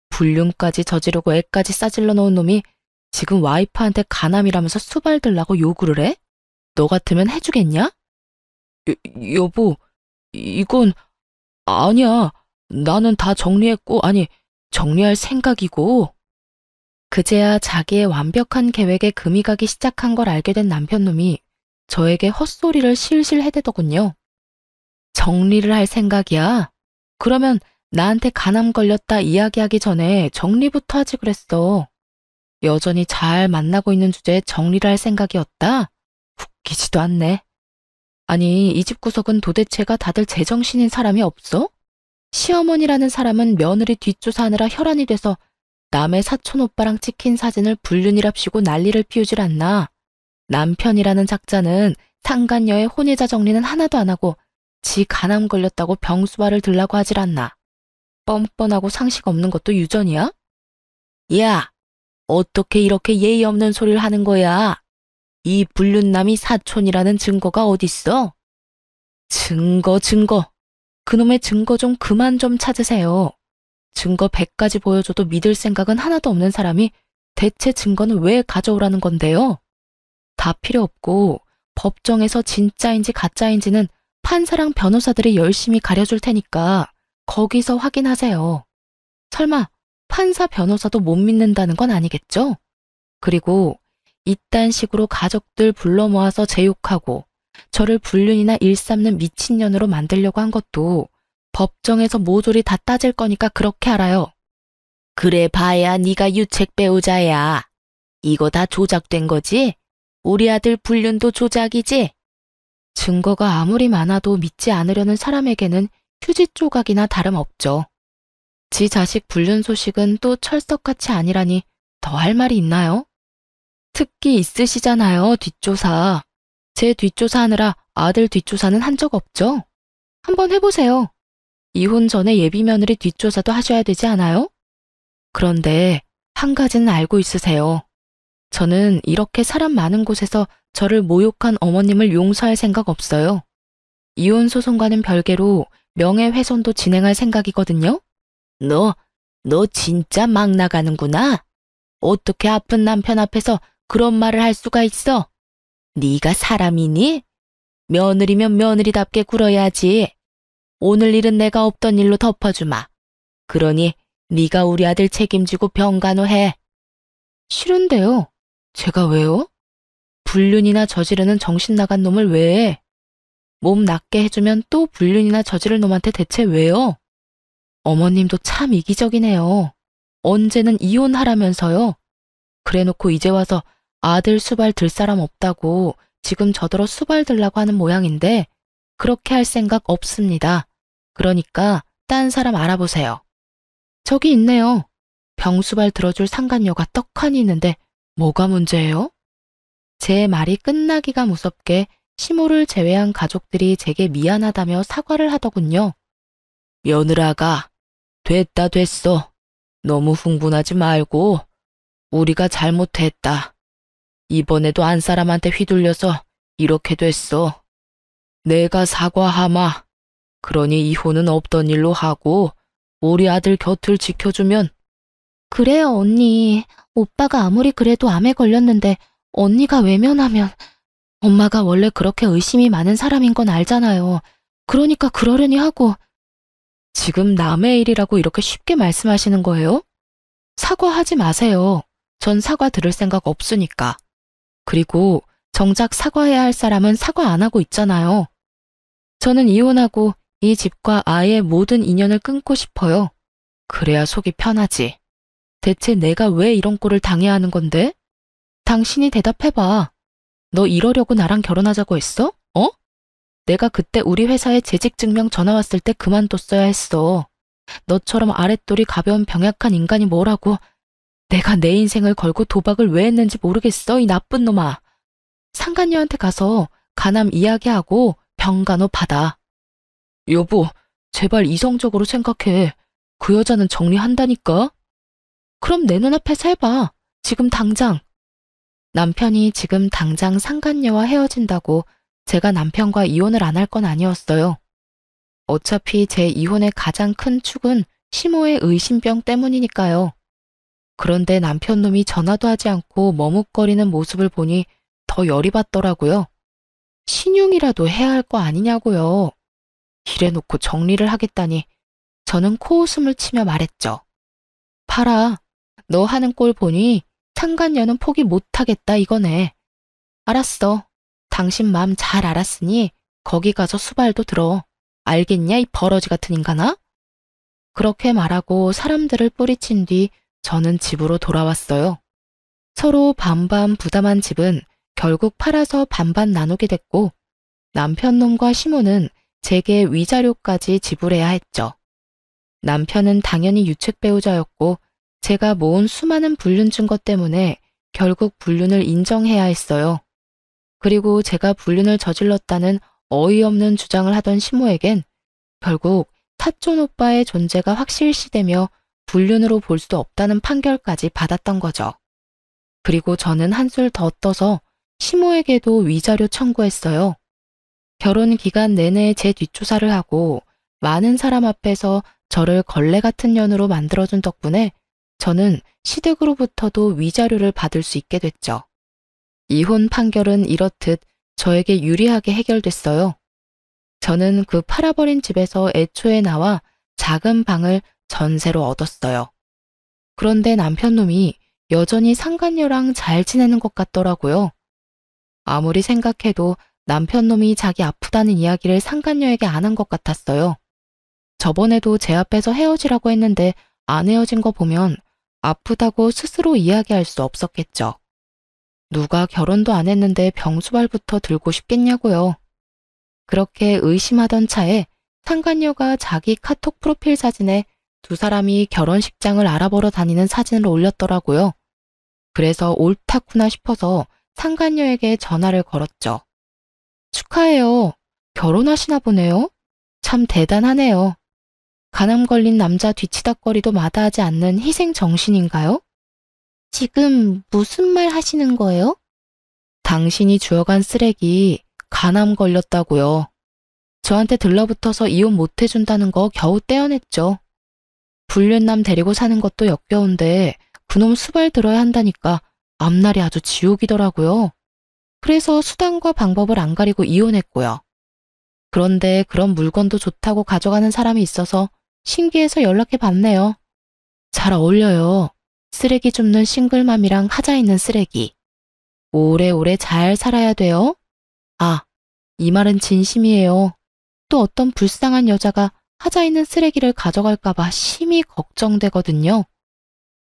불륜까지 저지르고 애까지 싸질러 놓은 놈이 지금 와이프한테 간암이라면서 수발 들라고 요구를 해? 너 같으면 해주겠냐? 여보, 이건 아니야. 나는 다 정리했고, 아니, 정리할 생각이고. 그제야 자기의 완벽한 계획에 금이 가기 시작한 걸 알게 된 남편놈이 저에게 헛소리를 실실 해대더군요. 정리를 할 생각이야? 그러면 나한테 간암 걸렸다 이야기하기 전에 정리부터 하지 그랬어. 여전히 잘 만나고 있는 주제에 정리를 할 생각이었다? 웃기지도 않네. 아니, 이 집 구석은 도대체가 다들 제정신인 사람이 없어? 시어머니라는 사람은 며느리 뒷조사하느라 혈안이 돼서 남의 사촌 오빠랑 찍힌 사진을 불륜이랍시고 난리를 피우질 않나. 남편이라는 작자는 상간녀의 혼외자 정리는 하나도 안 하고 지 간암 걸렸다고 병수발을 들라고 하질 않나. 뻔뻔하고 상식 없는 것도 유전이야? 야, 어떻게 이렇게 예의 없는 소리를 하는 거야? 이 불륜남이 사촌이라는 증거가 어딨어? 증거. 그놈의 증거 좀 그만 좀 찾으세요. 증거 100가지 보여줘도 믿을 생각은 하나도 없는 사람이 대체 증거는 왜 가져오라는 건데요? 다 필요 없고 법정에서 진짜인지 가짜인지는 판사랑 변호사들이 열심히 가려줄 테니까 거기서 확인하세요. 설마 판사 변호사도 못 믿는다는 건 아니겠죠? 그리고 이딴 식으로 가족들 불러 모아서 제욕하고 저를 불륜이나 일삼는 미친년으로 만들려고 한 것도 법정에서 모조리 다 따질 거니까 그렇게 알아요. 그래 봐야 네가 유책 배우자야. 이거 다 조작된 거지? 우리 아들 불륜도 조작이지? 증거가 아무리 많아도 믿지 않으려는 사람에게는 휴지 조각이나 다름없죠. 지 자식 불륜 소식은 또 철석같이 아니라니 더 할 말이 있나요? 특기 있으시잖아요, 뒷조사. 제 뒷조사하느라 아들 뒷조사는 한 적 없죠? 한번 해보세요. 이혼 전에 예비 며느리 뒷조사도 하셔야 되지 않아요? 그런데 한 가지는 알고 있으세요. 저는 이렇게 사람 많은 곳에서 저를 모욕한 어머님을 용서할 생각 없어요. 이혼 소송과는 별개로 명예훼손도 진행할 생각이거든요. 너 진짜 막 나가는구나. 어떻게 아픈 남편 앞에서 그런 말을 할 수가 있어? 네가 사람이니? 며느리면 며느리답게 굴어야지. 오늘 일은 내가 없던 일로 덮어주마. 그러니 네가 우리 아들 책임지고 병간호해. 싫은데요. 제가 왜요? 불륜이나 저지르는 정신 나간 놈을 왜 해? 몸 낫게 해주면 또 불륜이나 저지를 놈한테 대체 왜요? 어머님도 참 이기적이네요. 언제는 이혼하라면서요. 그래놓고 이제 와서 아들 수발 들 사람 없다고 지금 저더러 수발 들라고 하는 모양인데 그렇게 할 생각 없습니다. 그러니까 딴 사람 알아보세요. 저기 있네요. 병수발 들어줄 상간녀가 떡하니 있는데 뭐가 문제예요? 제 말이 끝나기가 무섭게 시모를 제외한 가족들이 제게 미안하다며 사과를 하더군요. 며느라가 됐어. 너무 흥분하지 말고 우리가 잘못했다. 이번에도 안 사람한테 휘둘려서 이렇게 됐어. 내가 사과하마. 그러니 이혼은 없던 일로 하고 우리 아들 곁을 지켜주면. 그래요, 언니. 오빠가 아무리 그래도 암에 걸렸는데 언니가 외면하면 엄마가 원래 그렇게 의심이 많은 사람인 건 알잖아요. 그러니까 그러려니 하고. 지금 남의 일이라고 이렇게 쉽게 말씀하시는 거예요? 사과하지 마세요. 전 사과 들을 생각 없으니까. 그리고 정작 사과해야 할 사람은 사과 안 하고 있잖아요. 저는 이혼하고 이 집과 아이의 모든 인연을 끊고 싶어요. 그래야 속이 편하지. 대체 내가 왜 이런 꼴을 당해야 하는 건데? 당신이 대답해봐. 너 이러려고 나랑 결혼하자고 했어? 어? 내가 그때 우리 회사에 재직증명 전화 왔을 때 그만뒀어야 했어. 너처럼 아랫돌이 가벼운 병약한 인간이 뭐라고. 내가 내 인생을 걸고 도박을 왜 했는지 모르겠어, 이 나쁜 놈아. 상간녀한테 가서 간암 이야기하고 병간호 받아. 여보, 제발 이성적으로 생각해. 그 여자는 정리한다니까? 그럼 내 눈앞에서 해봐. 지금 당장. 남편이 지금 당장 상간녀와 헤어진다고 제가 남편과 이혼을 안 할 건 아니었어요. 어차피 제 이혼의 가장 큰 축은 시모의 의심병 때문이니까요. 그런데 남편놈이 전화도 하지 않고 머뭇거리는 모습을 보니 더 열이 받더라고요. 신용이라도 해야 할 거 아니냐고요. 이래놓고 정리를 하겠다니 저는 코웃음을 치며 말했죠. 봐라, 너 하는 꼴 보니 상간녀는 포기 못하겠다 이거네. 알았어. 당신 마음 잘 알았으니 거기 가서 수발도 들어. 알겠냐, 이 버러지 같은 인간아? 그렇게 말하고 사람들을 뿌리친 뒤 저는 집으로 돌아왔어요. 서로 반반 부담한 집은 결국 팔아서 반반 나누게 됐고 남편놈과 시모는 제게 위자료까지 지불해야 했죠. 남편은 당연히 유책 배우자였고 제가 모은 수많은 불륜 증거 때문에 결국 불륜을 인정해야 했어요. 그리고 제가 불륜을 저질렀다는 어이없는 주장을 하던 시모에겐 결국 사촌 오빠의 존재가 확실시되며 불륜으로 볼 수 없다는 판결까지 받았던 거죠. 그리고 저는 한술 더 떠서 시모에게도 위자료 청구했어요. 결혼 기간 내내 제 뒷조사를 하고 많은 사람 앞에서 저를 걸레 같은 년으로 만들어준 덕분에 저는 시댁으로부터도 위자료를 받을 수 있게 됐죠. 이혼 판결은 이렇듯 저에게 유리하게 해결됐어요. 저는 그 팔아버린 집에서 애초에 나와 작은 방을 전세로 얻었어요. 그런데 남편놈이 여전히 상간녀랑 잘 지내는 것 같더라고요. 아무리 생각해도 남편놈이 자기 아프다는 이야기를 상간녀에게 안 한 것 같았어요. 저번에도 제 앞에서 헤어지라고 했는데 안 헤어진 거 보면 아프다고 스스로 이야기할 수 없었겠죠. 누가 결혼도 안 했는데 병수발부터 들고 싶겠냐고요. 그렇게 의심하던 차에 상간녀가 자기 카톡 프로필 사진에 두 사람이 결혼식장을 알아보러 다니는 사진을 올렸더라고요. 그래서 옳다구나 싶어서 상간녀에게 전화를 걸었죠. 축하해요. 결혼하시나 보네요. 참 대단하네요. 간암 걸린 남자 뒤치다꺼리도 마다하지 않는 희생 정신인가요? 지금 무슨 말 하시는 거예요? 당신이 주워간 쓰레기 간암 걸렸다고요. 저한테 들러붙어서 이혼 못 해준다는 거 겨우 떼어냈죠. 불륜남 데리고 사는 것도 역겨운데 그놈 수발 들어야 한다니까 앞날이 아주 지옥이더라고요. 그래서 수단과 방법을 안 가리고 이혼했고요. 그런데 그런 물건도 좋다고 가져가는 사람이 있어서 신기해서 연락해 봤네요. 잘 어울려요. 쓰레기 줍는 싱글맘이랑 하자 있는 쓰레기. 오래오래 잘 살아야 돼요. 아, 이 말은 진심이에요. 또 어떤 불쌍한 여자가 하자 있는 쓰레기를 가져갈까봐 심히 걱정되거든요.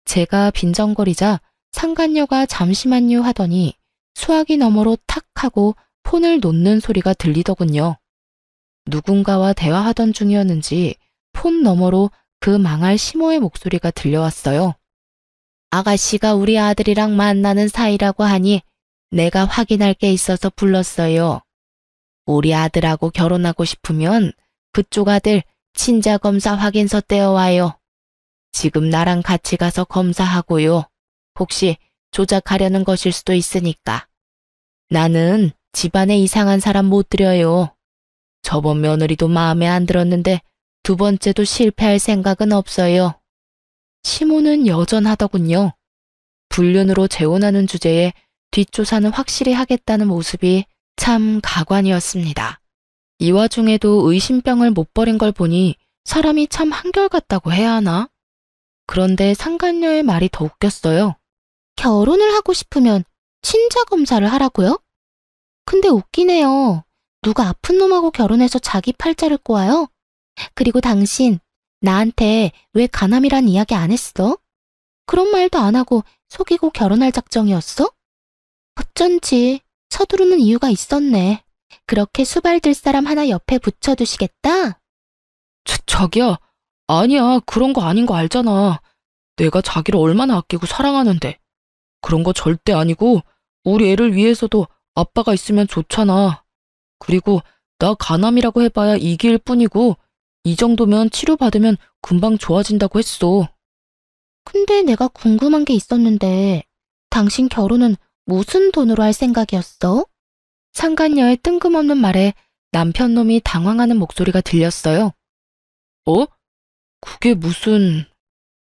제가 빈정거리자 상간녀가 잠시만요 하더니 수화기 너머로 탁 하고 폰을 놓는 소리가 들리더군요. 누군가와 대화하던 중이었는지 폰 너머로 그 망할 시모의 목소리가 들려왔어요. 아가씨가 우리 아들이랑 만나는 사이라고 하니 내가 확인할 게 있어서 불렀어요. 우리 아들하고 결혼하고 싶으면 그쪽 아들 친자 검사 확인서 떼어와요. 지금 나랑 같이 가서 검사하고요. 혹시 조작하려는 것일 수도 있으니까. 나는 집안에 이상한 사람 못 들여요. 저번 며느리도 마음에 안 들었는데 두 번째도 실패할 생각은 없어요. 시모는 여전하더군요. 불륜으로 재혼하는 주제에 뒷조사는 확실히 하겠다는 모습이 참 가관이었습니다. 이 와중에도 의심병을 못 버린 걸 보니 사람이 참 한결같다고 해야 하나? 그런데 상간녀의 말이 더 웃겼어요. 결혼을 하고 싶으면 친자 검사를 하라고요? 근데 웃기네요. 누가 아픈 놈하고 결혼해서 자기 팔자를 꼬아요? 그리고 당신, 나한테 왜 간암이란 이야기 안 했어? 그런 말도 안 하고 속이고 결혼할 작정이었어? 어쩐지 서두르는 이유가 있었네. 그렇게 수발들 사람 하나 옆에 붙여두시겠다? 자기야, 아니야. 그런 거 아닌 거 알잖아. 내가 자기를 얼마나 아끼고 사랑하는데. 그런 거 절대 아니고 우리 애를 위해서도 아빠가 있으면 좋잖아. 그리고 나 간암이라고 해봐야 이기일 뿐이고 이 정도면 치료받으면 금방 좋아진다고 했어. 근데 내가 궁금한 게 있었는데 당신 결혼은 무슨 돈으로 할 생각이었어? 상간녀의 뜬금없는 말에 남편 놈이 당황하는 목소리가 들렸어요. 어? 그게 무슨...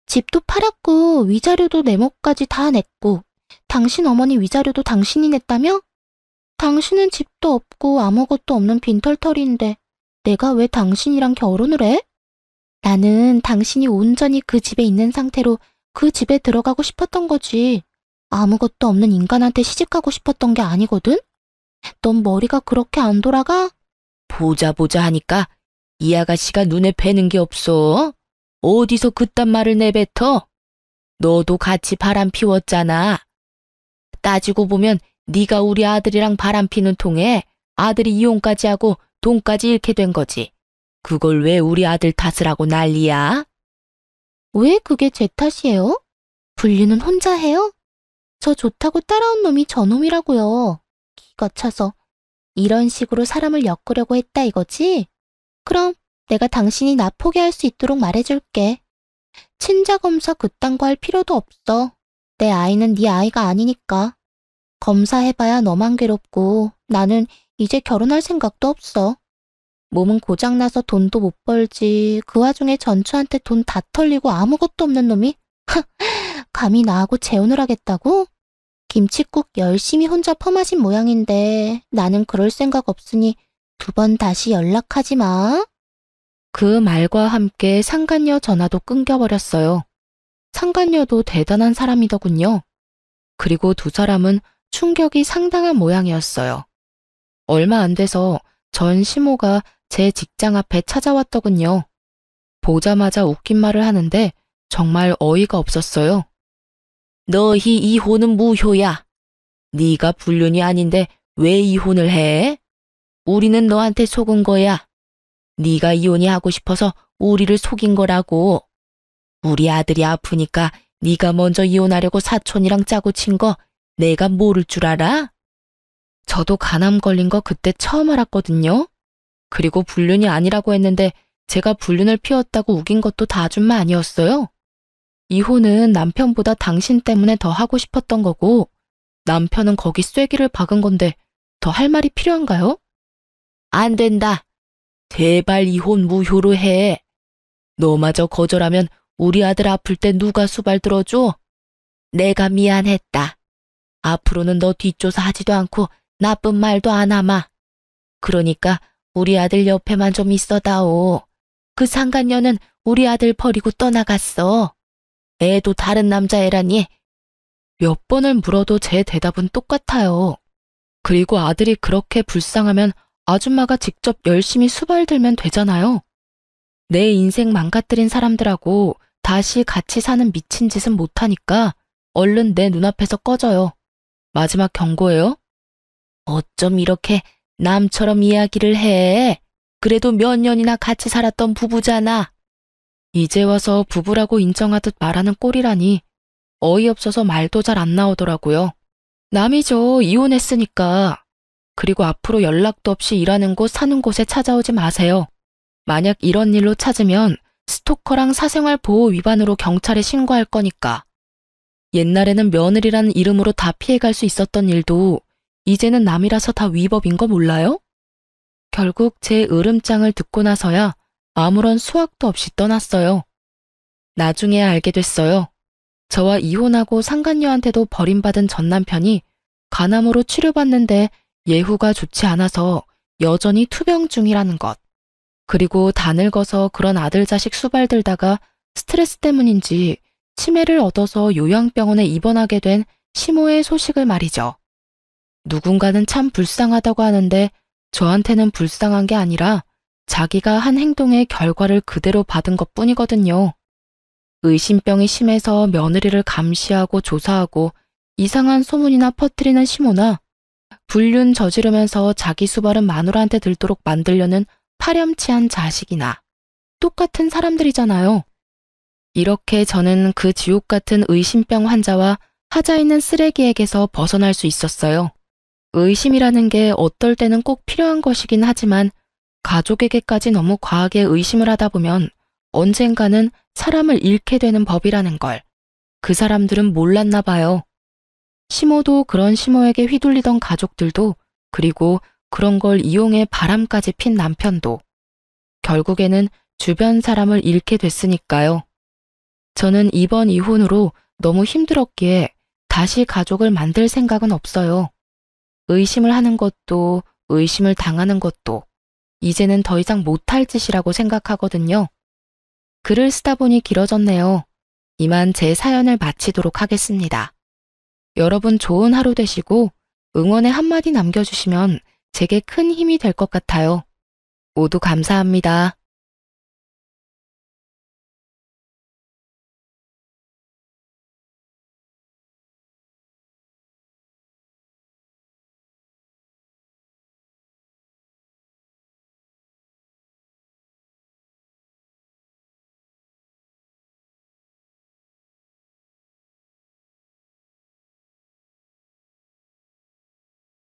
집도 팔았고 위자료도 내 몫까지 다 냈고 당신 어머니 위자료도 당신이 냈다며? 당신은 집도 없고 아무것도 없는 빈털터리인데 내가 왜 당신이랑 결혼을 해? 나는 당신이 온전히 그 집에 있는 상태로 그 집에 들어가고 싶었던 거지. 아무것도 없는 인간한테 시집가고 싶었던 게 아니거든? 넌 머리가 그렇게 안 돌아가? 보자 하니까 이 아가씨가 눈에 뵈는 게 없어. 어디서 그딴 말을 내뱉어? 너도 같이 바람 피웠잖아. 따지고 보면 네가 우리 아들이랑 바람 피는 통에 아들이 이혼까지 하고 돈까지 잃게 된 거지. 그걸 왜 우리 아들 탓을 하고 난리야? 왜 그게 제 탓이에요? 분류는 혼자 해요? 저 좋다고 따라온 놈이 저놈이라고요. 기가 차서 이런 식으로 사람을 엮으려고 했다 이거지? 그럼 내가 당신이 나 포기할 수 있도록 말해줄게. 친자검사 그딴 거 할 필요도 없어. 내 아이는 네 아이가 아니니까. 검사해봐야 너만 괴롭고 나는 이제 결혼할 생각도 없어. 몸은 고장나서 돈도 못 벌지. 그 와중에 전추한테 돈 다 털리고 아무것도 없는 놈이 감히 나하고 재혼을 하겠다고? 김칫국 열심히 혼자 퍼마신 모양인데 나는 그럴 생각 없으니 두 번 다시 연락하지 마. 그 말과 함께 상간녀 전화도 끊겨버렸어요. 상간녀도 대단한 사람이더군요. 그리고 두 사람은 충격이 상당한 모양이었어요. 얼마 안 돼서 전 시모가 제 직장 앞에 찾아왔더군요. 보자마자 웃긴 말을 하는데 정말 어이가 없었어요. 너희 이혼은 무효야. 네가 불륜이 아닌데 왜 이혼을 해? 우리는 너한테 속은 거야. 네가 이혼이 하고 싶어서 우리를 속인 거라고. 우리 아들이 아프니까 네가 먼저 이혼하려고 사촌이랑 짜고 친 거 내가 모를 줄 알아? 저도 간암 걸린 거 그때 처음 알았거든요. 그리고 불륜이 아니라고 했는데 제가 불륜을 피웠다고 우긴 것도 다 아줌마 아니었어요? 이혼은 남편보다 당신 때문에 더 하고 싶었던 거고 남편은 거기 쐐기를 박은 건데 더 할 말이 필요한가요? 안 된다. 제발 이혼 무효로 해. 너마저 거절하면 우리 아들 아플 때 누가 수발 들어줘? 내가 미안했다. 앞으로는 너 뒷조사 하지도 않고 나쁜 말도 안 하마. 그러니까 우리 아들 옆에만 좀 있어다오. 그 상간녀는 우리 아들 버리고 떠나갔어. 애도 다른 남자애라니. 몇 번을 물어도 제 대답은 똑같아요. 그리고 아들이 그렇게 불쌍하면 아줌마가 직접 열심히 수발 들면 되잖아요. 내 인생 망가뜨린 사람들하고 다시 같이 사는 미친 짓은 못하니까 얼른 내 눈앞에서 꺼져요. 마지막 경고예요. 어쩜 이렇게 남처럼 이야기를 해. 그래도 몇 년이나 같이 살았던 부부잖아. 이제 와서 부부라고 인정하듯 말하는 꼴이라니 어이없어서 말도 잘 안 나오더라고요. 남이죠. 이혼했으니까. 그리고 앞으로 연락도 없이 일하는 곳, 사는 곳에 찾아오지 마세요. 만약 이런 일로 찾으면 스토커랑 사생활 보호 위반으로 경찰에 신고할 거니까. 옛날에는 며느리라는 이름으로 다 피해갈 수 있었던 일도 이제는 남이라서 다 위법인 거 몰라요? 결국 제 으름장을 듣고 나서야 아무런 수확도 없이 떠났어요. 나중에 알게 됐어요. 저와 이혼하고 상간녀한테도 버림받은 전 남편이 간암으로 치료받는데 예후가 좋지 않아서 여전히 투병 중이라는 것. 그리고 다 늙어서 그런 아들 자식 수발들다가 스트레스 때문인지 치매를 얻어서 요양병원에 입원하게 된 시모의 소식을 말이죠. 누군가는 참 불쌍하다고 하는데 저한테는 불쌍한 게 아니라 자기가 한 행동의 결과를 그대로 받은 것뿐이거든요. 의심병이 심해서 며느리를 감시하고 조사하고 이상한 소문이나 퍼뜨리는 시모나 불륜 저지르면서 자기 수발은 마누라한테 들도록 만들려는 파렴치한 자식이나 똑같은 사람들이잖아요. 이렇게 저는 그 지옥 같은 의심병 환자와 하자 있는 쓰레기에게서 벗어날 수 있었어요. 의심이라는 게 어떨 때는 꼭 필요한 것이긴 하지만 가족에게까지 너무 과하게 의심을 하다 보면 언젠가는 사람을 잃게 되는 법이라는 걸 그 사람들은 몰랐나 봐요. 시모도 그런 시모에게 휘둘리던 가족들도 그리고 그런 걸 이용해 바람까지 핀 남편도 결국에는 주변 사람을 잃게 됐으니까요. 저는 이번 이혼으로 너무 힘들었기에 다시 가족을 만들 생각은 없어요. 의심을 하는 것도 의심을 당하는 것도 이제는 더 이상 못할 짓이라고 생각하거든요. 글을 쓰다 보니 길어졌네요. 이만 제 사연을 마치도록 하겠습니다. 여러분 좋은 하루 되시고 응원의 한마디 남겨주시면 제게 큰 힘이 될 것 같아요. 모두 감사합니다.